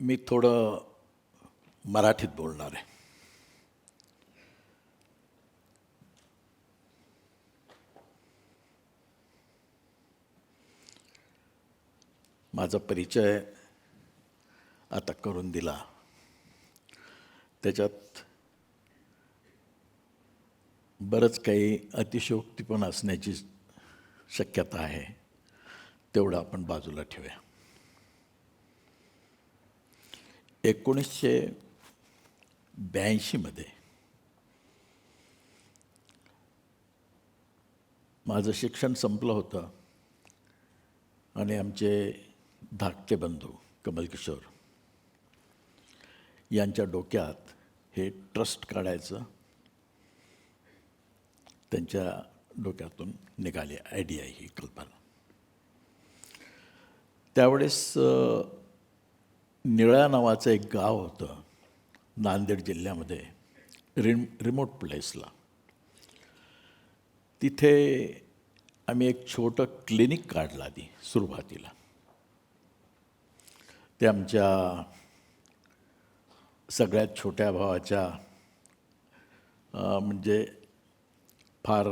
मी थोडं मराठीत बोलणार आहे. माझा परिचय आता करून दिला. त्याच्यात बरंच काही अतिशयोक्ती पण असण्याची शक्यता आहे. तेवढं आपण बाजूला ठेवूया. 1982 मध्ये माझं शिक्षण संपलं होतं आणि आमचे धाकटे बंधू कमल किशोर यांच्या डोक्यात हे ट्रस्ट काढायचं त्यांच्या डोक्यातून निघाली आयडिया, ही कल्पना. त्यावेळेस निळा नावाचं एक गाव होतं नांदेड जिल्ह्यामध्ये, रिमोट प्लेसला. तिथे आम्ही एक छोटं क्लिनिक काढलं आधी सुरुवातीला. ते आमच्या सगळ्यात छोट्या भावाच्या म्हणजे फार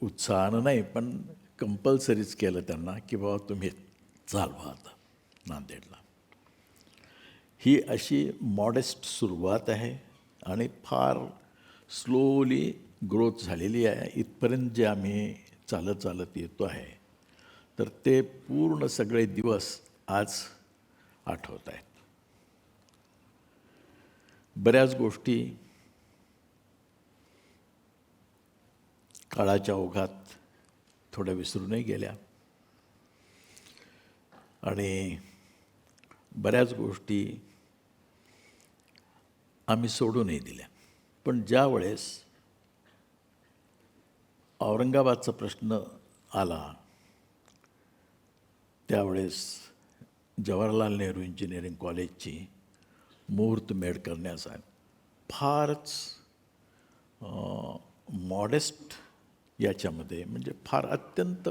उत्साहानं नाही, पण कंपल्सरीच केलं त्यांना की बाबा तुम्ही चालवा आता नांदेडला. ही अशी मॉडेस्ट सुरुवात आहे आणि फार स्लोली ग्रोथ झालेली आहे. इथपर्यंत जे आम्ही चालत चालत येतो आहे, तर ते पूर्ण सगळे दिवस आज आठवत आहेत. बऱ्याच गोष्टी काळाच्या ओघात थोड्या विसरूनही गेल्या आणि बऱ्याच गोष्टी आम्ही सोडूनही दिल्या. पण ज्या वेळेस औरंगाबादचा प्रश्न आला, त्यावेळेस जवाहरलाल नेहरू इंजिनिअरिंग कॉलेजची मुहूर्तमेढ करण्याचा फारच मॉडेस्ट याच्यामध्ये, म्हणजे फार अत्यंत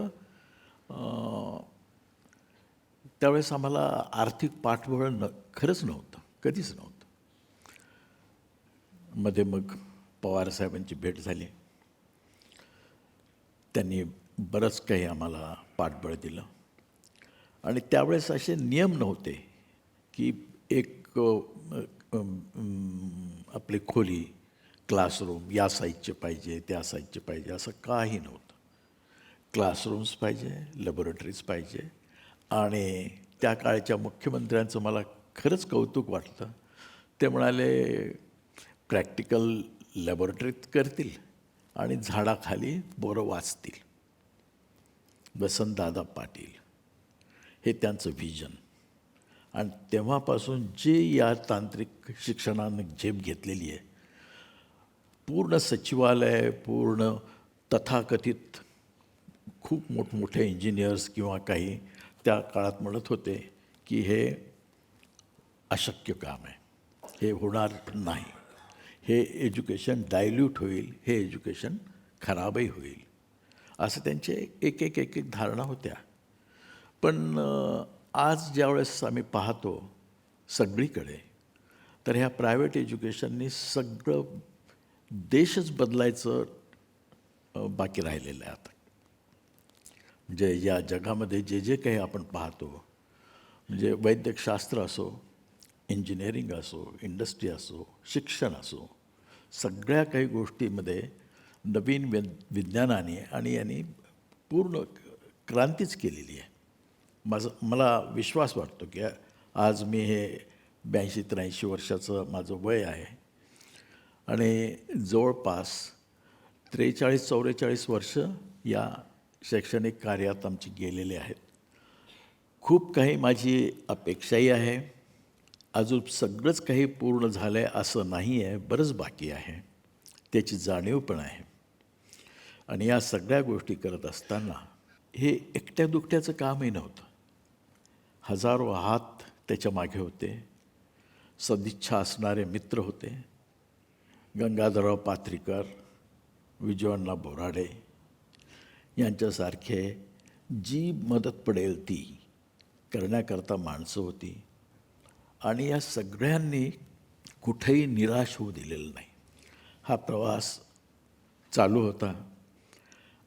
त्यावेळेस आम्हाला आर्थिक पाठबळ खरंच नव्हतं, कधीच नव्हतं. मध्ये मग पवारसाहेबांची भेट झाली. त्यांनी बरंच काही आम्हाला पाठबळ दिलं. आणि त्यावेळेस असे नियम नव्हते की एक आपली खोली, क्लासरूम या साईजचे पाहिजे, त्या साईजचे पाहिजे, असं काही नव्हतं. क्लासरूम्स पाहिजे, लॅबोरेटरीज पाहिजे. आणि त्या काळच्या मुख्यमंत्र्यांचं मला खरंच कौतुक वाटतं. ते म्हणाले प्रॅक्टिकल लॅबोरेटरीत करतील आणि झाडाखाली बोरं वाचतील. वसंतदादा पाटील हे त्यांचं व्हिजन. आणि तेव्हापासून जे या तांत्रिक शिक्षणानं झेप घेतलेली आहे, पूर्ण सचिवालय, पूर्ण तथाकथित खूप मोठमोठे इंजिनियर्स किंवा काही त्या काळात म्हणत होते की हे अशक्य काम आहे, हे होणार नाही, हे एज्युकेशन डायल्यूट होईल, हे एज्युकेशन खराबही होईल, असं त्यांचे एक एक एक एक धारणा होत्या. पण आज ज्यावेळेस आम्ही पाहतो सगळीकडे, तर ह्या प्रायव्हेट एज्युकेशननी सगळं देशच बदलायचं बाकी राहिलेलं आहे आता. म्हणजे या जगामध्ये जे जे काही आपण पाहतो, म्हणजे वैद्यकशास्त्र असो, इंजिनिअरिंग असो, इंडस्ट्री असो, शिक्षण असो, सगळ्या काही गोष्टीमध्ये नवीन विज्ञानाने आणि यांनी पूर्ण क्रांतीच केलेली आहे. मला विश्वास वाटतो की आज मी हे 82-83 वर्षाचं माझं वय आहे आणि जवळपास 43-44 वर्ष या शैक्षणिक कार्यात आमची गेलेले आहेत. खूप काही माझी अपेक्षाही आहे. अजून सगळंच काही पूर्ण झालं आहे असं नाही आहे, बरंच बाकी आहे, त्याची जाणीव पण आहे. आणि या सगळ्या गोष्टी करत असताना हे एकट्या दुकट्याचं कामही नव्हतं. हजारो हात त्याच्या मागे होते, सदिच्छा असणारे मित्र होते. गंगाधरराव पाथरीकर, विजयअण्णा बोराडे यांच्यासारखे जी मदत पडेल ती करण्याकरता माणसं होती. आणि या सगळ्यांनी कुठेही निराश होऊ दिलेलं नाही. हा प्रवास चालू होता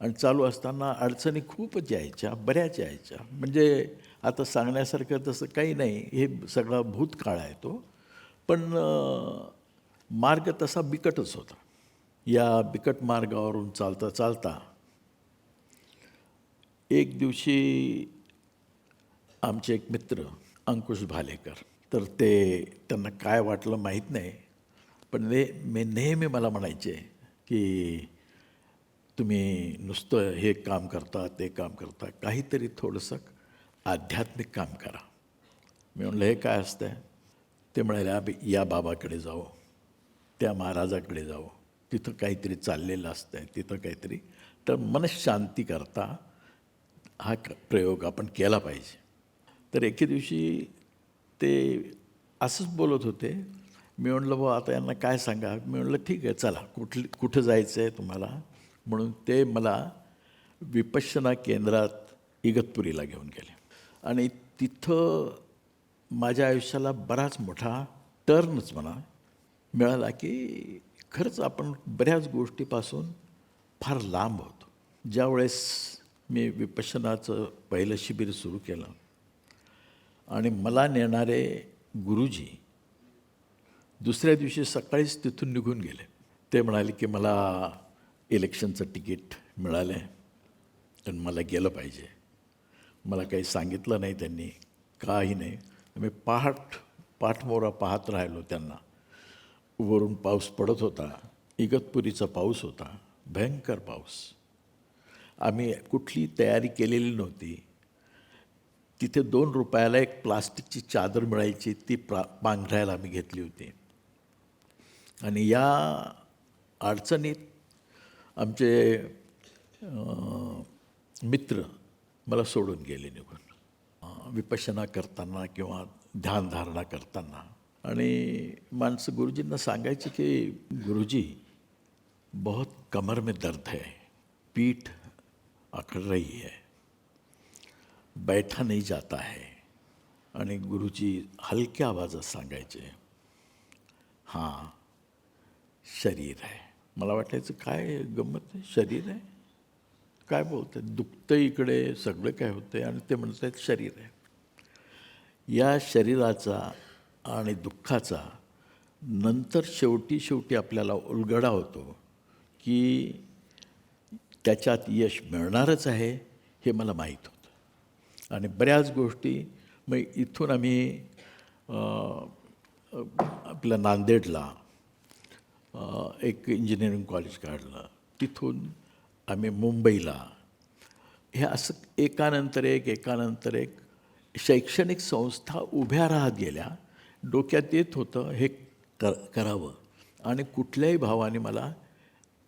आणि चालू असताना अडचणी खूपच यायच्या, बऱ्याच यायच्या. म्हणजे आता सांगण्यासारखं तसं काही नाही, हे सगळा भूतकाळ आहे तो. पण मार्ग तसा बिकटच होता. या बिकट मार्गावरून चालता चालता एक दिवशी आमचे एक मित्र अंकुश भालेकर, तर त्यांना काय वाटलं माहीत नाही, पण मी नेहमी मला म्हणायचे की तुम्ही नुसतं हे काम करता, ते काम करता, काहीतरी थोडंसं आध्यात्मिक काम करा. मी म्हणलं हे काय असतं? ते म्हणाले या बाबाकडे जाऊ, त्या महाराजाकडे जाऊ, तिथं काहीतरी चाललेलं असतं, तिथं काहीतरी, तर मनशांती करता हा प्रयोग आपण केला पाहिजे. तर एके दिवशी ते असंच बोलत होते. मी म्हटलं बुवा आता यांना काय सांगा. मी म्हटलं ठीक आहे चला, कुठं जायचं आहे तुम्हाला. म्हणून ते मला विपश्यना केंद्रात इगतपुरीला घेऊन गेले आणि तिथं माझ्या आयुष्याला बराच मोठा टर्नच म्हणा मिळाला की खरंच आपण बऱ्याच गोष्टीपासून फार लांब होतो. ज्यावेळेस मी विपश्यनाचं पहिलं शिबिर सुरू केलं आणि मला नेणारे गुरुजी दुसऱ्या दिवशी सकाळीच तिथून निघून गेले. ते म्हणाले की मला इलेक्शनचं तिकीट मिळालं आहे आणि मला गेलं पाहिजे. मला काही सांगितलं नाही त्यांनी, काही नाही. मी पाठमोरा पाहत राहिलो त्यांना. वरून पाऊस पडत होता, इगतपुरीचा पाऊस होता, भयंकर पाऊस. आम्ही कुठली तयारी केलेली नव्हती. तिथे 2 रुपयाला एक प्लास्टिकची चादर मिळायची, ती पांघरायला आम्ही घेतली होती. आणि या अडचणीत आमचे मित्र मला सोडून गेले निघून, विपश्यना करताना किंवा ध्यानधारणा करताना. आणि माणसं गुरुजींना सांगायची की गुरुजी बहुत कमर में दर्द है, पीठ अकड़ रही है, बैठा नहीं जाता है. आणि गुरुजी हलक्या आवाजात सांगायचे, हां शरीर आहे. मला वाटायचं काय गंमत आहे, शरीर आहे काय बोलत आहेत, दुखतं इकडे सगळं काय होतं आहे आणि ते म्हणत आहेत शरीर आहे. या शरीराचा आणि दुःखाचा नंतर शेवटी आपल्याला उलगडा होतो की त्याच्यात यश मिळणारच आहे हे मला माहीत होतं. आणि बऱ्याच गोष्टी मग इथून आम्ही आपल्या नांदेडला एक इंजिनिअरिंग कॉलेज काढलं, तिथून आम्ही मुंबईला, हे असं एकानंतर एक शैक्षणिक संस्था उभ्या राहत गेल्या. डोक्यात येत होतं हे करावं. आणि कुठल्याही भावाने मला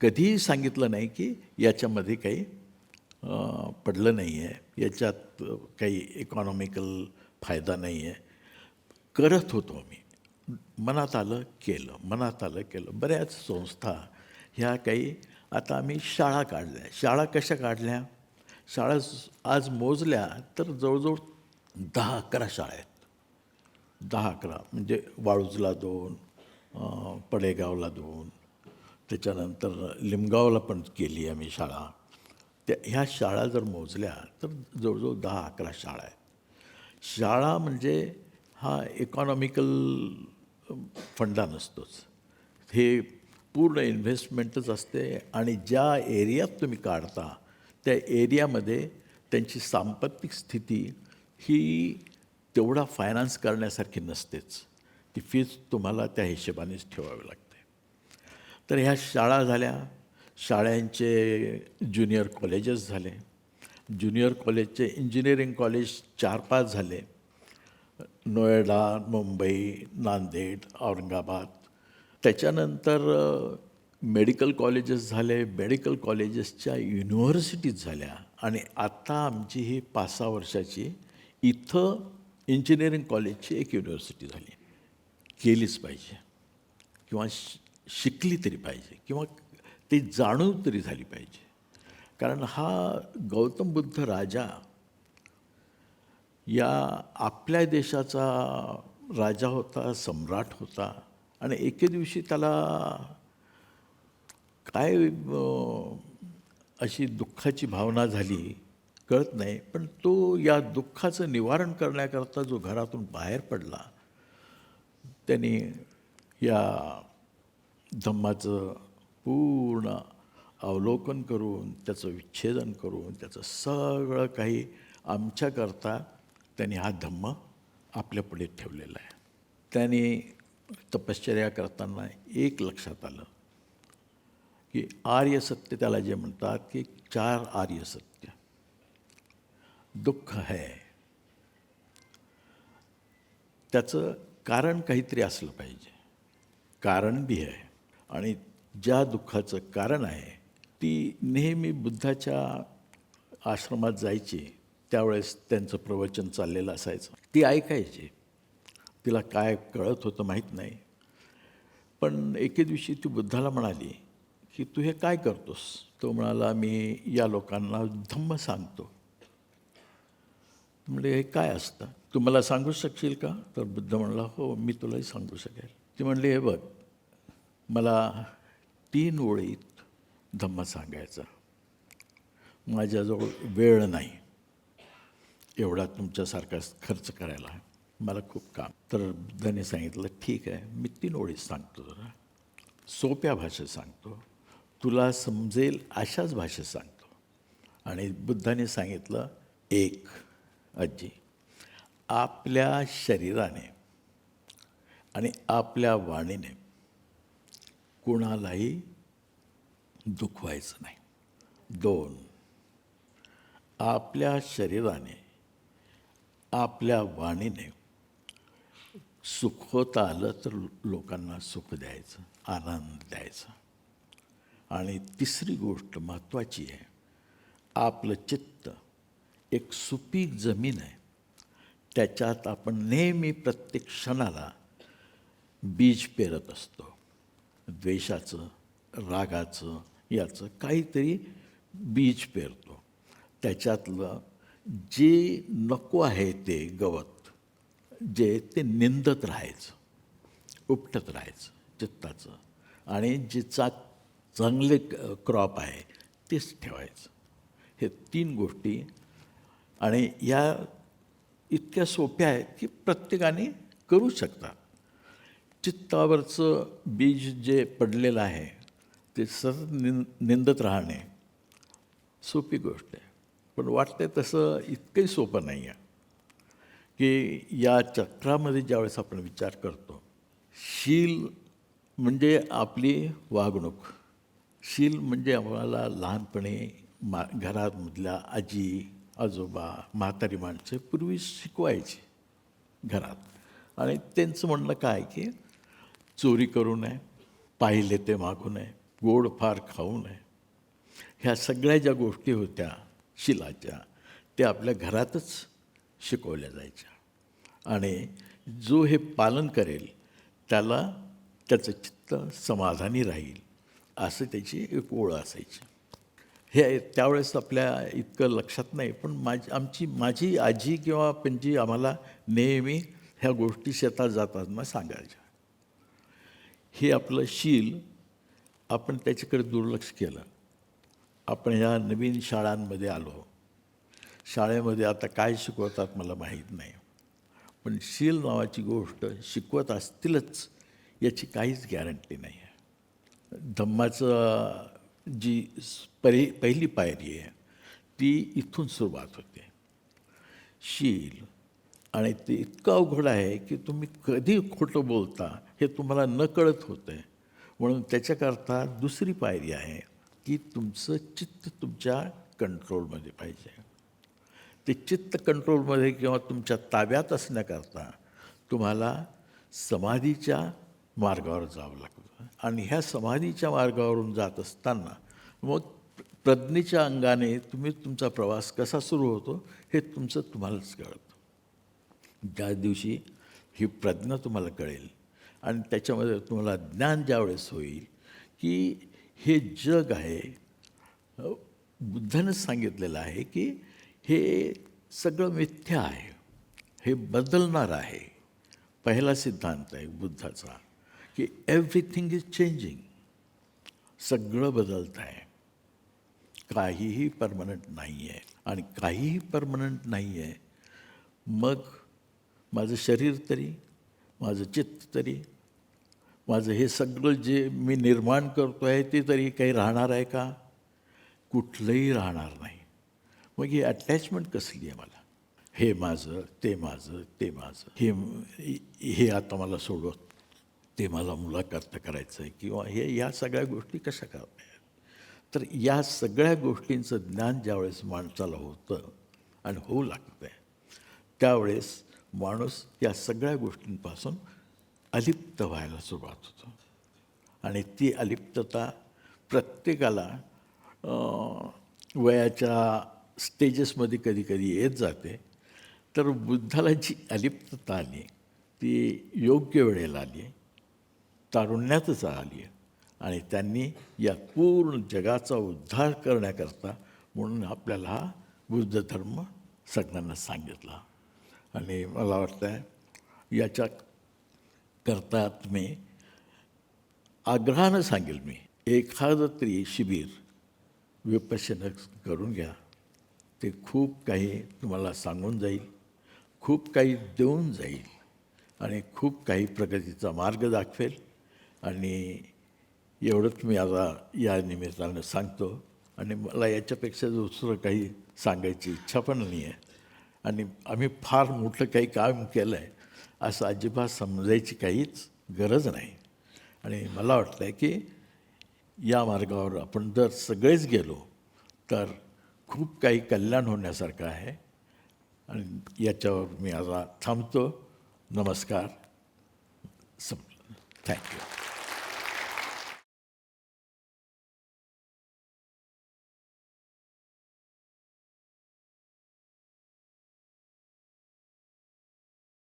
कधीही सांगितलं नाही की याच्यामध्ये काही पडलं नाही आहे, याच्यात काही इकॉनॉमिकल फायदा नाही आहे. करत होतो मी, मनात आलं केलं. बऱ्याच संस्था ह्या काही, आता आम्ही शाळा काढल्या. शाळा कशा काढल्या? शाळा आज मोजल्या तर जवळजवळ 10-11 शाळा आहेत. 10-11 म्हणजे वाळूजला 2, पडेगावला 2, त्याच्यानंतर लिमगावला पण केली आम्ही शाळा. ह्या शाळा जर मोजल्या तर जवळजवळ 10-11 शाळा आहेत. शाळा म्हणजे हा इकॉनॉमिकल फंडा नसतोच, हे पूर्ण इन्व्हेस्टमेंटच असते. आणि ज्या एरियात तुम्ही काढता त्या एरियामध्ये त्यांची सांपत्तिक स्थिती ही तेवढा फायनान्स करण्यासारखी नसतेच. ती फीज तुम्हाला त्या हिशोबानेच ठेवावी लागते. तर ह्या शाळा झाल्या. शाळांचे ज्युनियर कॉलेजेस झाले. ज्युनियर कॉलेजचे इंजिनिअरिंग कॉलेज 4-5 झाले. नोएडा, मुंबई, नांदेड, औरंगाबाद. त्याच्यानंतर मेडिकल कॉलेजेस झाले. मेडिकल कॉलेजेसच्या युनिव्हर्सिटीज झाल्या. आणि आत्ता आमची ही 5-6 वर्षाची इथं इंजिनिअरिंग कॉलेजची एक युनिव्हर्सिटी झाली. केलीच पाहिजे किंवा शिकली तरी पाहिजे किंवा ती जाणीव तरी झाली पाहिजे. कारण हा गौतम बुद्ध राजा या आपल्या देशाचा राजा होता, सम्राट होता आणि एके दिवशी त्याला काय अशी दुःखाची भावना झाली कळत नाही, पण तो या दुःखाचं निवारण करण्याकरता जो घरातून बाहेर पडला, त्यांनी या धम्माचं पूर्ण अवलोकन करून, त्याचं विच्छेदन करून, त्याचं सगळं काही आमच्याकरता त्यांनी हा धम्म आपल्यापुढे ठेवलेला आहे. त्यांनी तपश्चर्या करताना एक लक्षात आलं की आर्य सत्य त्याला जे म्हणतात की 4 आर्य सत्य. दुःख आहे, त्याचं कारण काहीतरी असलं पाहिजे, कारण बी आहे. आणि ज्या दुःखाचं कारण आहे ती नेहमी बुद्धाच्या आश्रमात जायची, त्यावेळेस त्यांचं प्रवचन चाललेलं असायचं, ती ऐकायची. तिला काय कळत होतं माहीत नाही, पण एके दिवशी ती बुद्धाला म्हणाली की तू हे काय करतोस? तो म्हणाला, मी या लोकांना धम्म सांगतो. म्हणजे हे काय असतं, तू मला सांगू शकशील का? तर बुद्ध म्हणला, हो मी तुलाही सांगू शकेल. ती म्हणली, हे बघ, मला 3 ओळीत धम्म सांगायचा, माझ्याजवळ वेळ नाही एवढा तुमच्यासारखा खर्च करायला, मला खूप काम. तर बुद्धाने सांगितलं, ठीक आहे, मी 3 ओळीत सांगतो, जरा सोप्या भाषेत सांगतो, तुला समजेल अशाच भाषेत सांगतो. आणि बुद्धाने सांगितलं, एक आजी, आपल्या शरीराने आणि आपल्या वाणीने कोणालाही दुखवायचं नाही. 2, आपल्या शरीराने आपल्या वाणीने सुखवता आलं तर लोकांना सुख द्यायचं, आनंद द्यायचा. आणि तिसरी गोष्ट महत्त्वाची आहे, आपलं चित्त एक सुपीक जमीन आहे, त्याच्यात आपण नेहमी प्रत्येक क्षणाला बीज पेरत असतो, द्वेषाचं, रागाचं, याचं काहीतरी बीज पेरतो. त्याच्यातलं जे नको आहे ते गवत, जे ते निंदत राहायचं, उपटत राहायचं चित्ताचं, आणि जे चांगले क्रॉप आहे तेच ठेवायचं. हे 3 गोष्टी, आणि या इतक्या सोप्या आहेत की प्रत्येकाने करू शकतात. चित्तावरचं बीज जे पडलेलं आहे ते सतत निंदत राहणे सोपी गोष्ट आहे, पण वाटते तसं इतकंही सोपं नाही आहे. की या चक्रामध्ये ज्यावेळेस आपण विचार करतो, शील म्हणजे आपली वागणूक, शील म्हणजे आम्हाला लहानपणी घरामधल्या आजी आजोबा म्हातारी माणसं पूर्वी शिकवायची घरात, आणि त्यांचं म्हणणं काय की चोरी करू नये, पाहिले ते मागू नये, गोड फार खाऊ नये. ह्या सगळ्या ज्या गोष्टी होत्या शिलाच्या, त्या आपल्या घरातच शिकवल्या जायच्या, आणि जो हे पालन करेल त्याला त्याचं चित्त समाधानी राहील, असं त्याची एक ओळ असायची. हे त्यावेळेस आपल्या इतकं लक्षात नाही, पण माझी आजी किंवा पणजी आम्हाला नेहमी ह्या गोष्टी शेतात जाताना सांगायच्या. हे आपलं शील, आपण त्याच्याकडे दुर्लक्ष केलं. आपण ह्या नवीन शाळांमध्ये आलो, शाळेमध्ये आता काय शिकवतात मला माहीत नाही, पण शील नावाची गोष्ट शिकवत असतीलच याची काहीच गॅरंटी नाही आहे. धम्माचं जी पहिली पायरी आहे ती इथून सुरुवात होते, शील. आणि ते इतकं अवघड आहे की तुम्ही कधी खोटं बोलता हे तुम्हाला न कळत होतं आहे. म्हणून त्याच्याकरता दुसरी पायरी आहे की तुमचं चित्त तुमच्या कंट्रोलमध्ये पाहिजे. ते चित्त कंट्रोलमध्ये किंवा तुमच्या ताब्यात असण्याकरता तुम्हाला समाधीच्या मार्गावर जावं लागतं, आणि ह्या समाधीच्या मार्गावरून जात असताना मग प्रज्ञेच्या अंगाने तुमचा प्रवास कसा सुरू होतो हे तुम्हालाच कळतं. ज्या दिवशी ही प्रज्ञा तुम्हाला कळेल आणि त्याच्यामध्ये तुम्हाला ज्ञान ज्यावेळेस होईल की हे जग आहे, बुद्धानं सांगितलेलं आहे की हे सगळं मिथ्या आहे, हे बदलणार आहे, पहिला सिद्धांत आहे बुद्धाचा की एव्हरीथिंग इज चेंजिंग. सगळं बदलत आहे, काहीही परमनंट नाही आहे. आणि काहीही परमनंट नाही आहे मग माझं शरीर तरी, माझं चित्त तरी, माझं हे सगळं जे मी निर्माण करतो आहे ते तरी काही राहणार आहे का? कुठलंही राहणार नाही. मग ही अटॅचमेंट कसली आहे मला? हे माझं, ते माझं, ते माझं, हे आता मला सोडवत, ते मला मुलाखत करायचं आहे किंवा या सगळ्या गोष्टी कशा करत आहेत. तर या सगळ्या गोष्टींचं ज्ञान ज्यावेळेस माणसाला होतं आणि होऊ लागतं आहे त्यावेळेस माणूस या सगळ्या गोष्टींपासून अलिप्त व्हायला सुरुवात होतो. आणि ती अलिप्तता प्रत्येकाला वयाच्या स्टेजेसमध्ये कधी कधी येत जाते. तर बुद्धाला जी अलिप्तता आली ती योग्य वेळेला आली आहे, तारुण्यातच आली आहे. आणि त्यांनी या पूर्ण जगाचा उद्धार करण्याकरता म्हणून आपल्याला हा बुद्ध धर्म सगळ्यांना सांगितला. आणि मला वाटतं आहे याच्या करता मी आग्रहानं सांगेल, मी एखादं तरी शिबिर विपश्यना करून घ्या. ते खूप काही तुम्हाला सांगून जाईल, खूप काही देऊन जाईल आणि खूप काही प्रगतीचा मार्ग दाखवेल. आणि एवढंच मी आता या निमित्तानं सांगतो. आणि मला याच्यापेक्षा दुसरं काही सांगायची इच्छा पण नाही आहे. आणि आम्ही फार मोठं काही काम केलं आहे असं अजिबात समजायची काहीच गरज नाही. आणि मला वाटतं आहे की या मार्गावर आपण जर सगळेच गेलो तर खूप काही कल्याण होण्यासारखं आहे. आणि याच्यावर मी आता थांबतो. नमस्कार. संपलं. थँक्यू.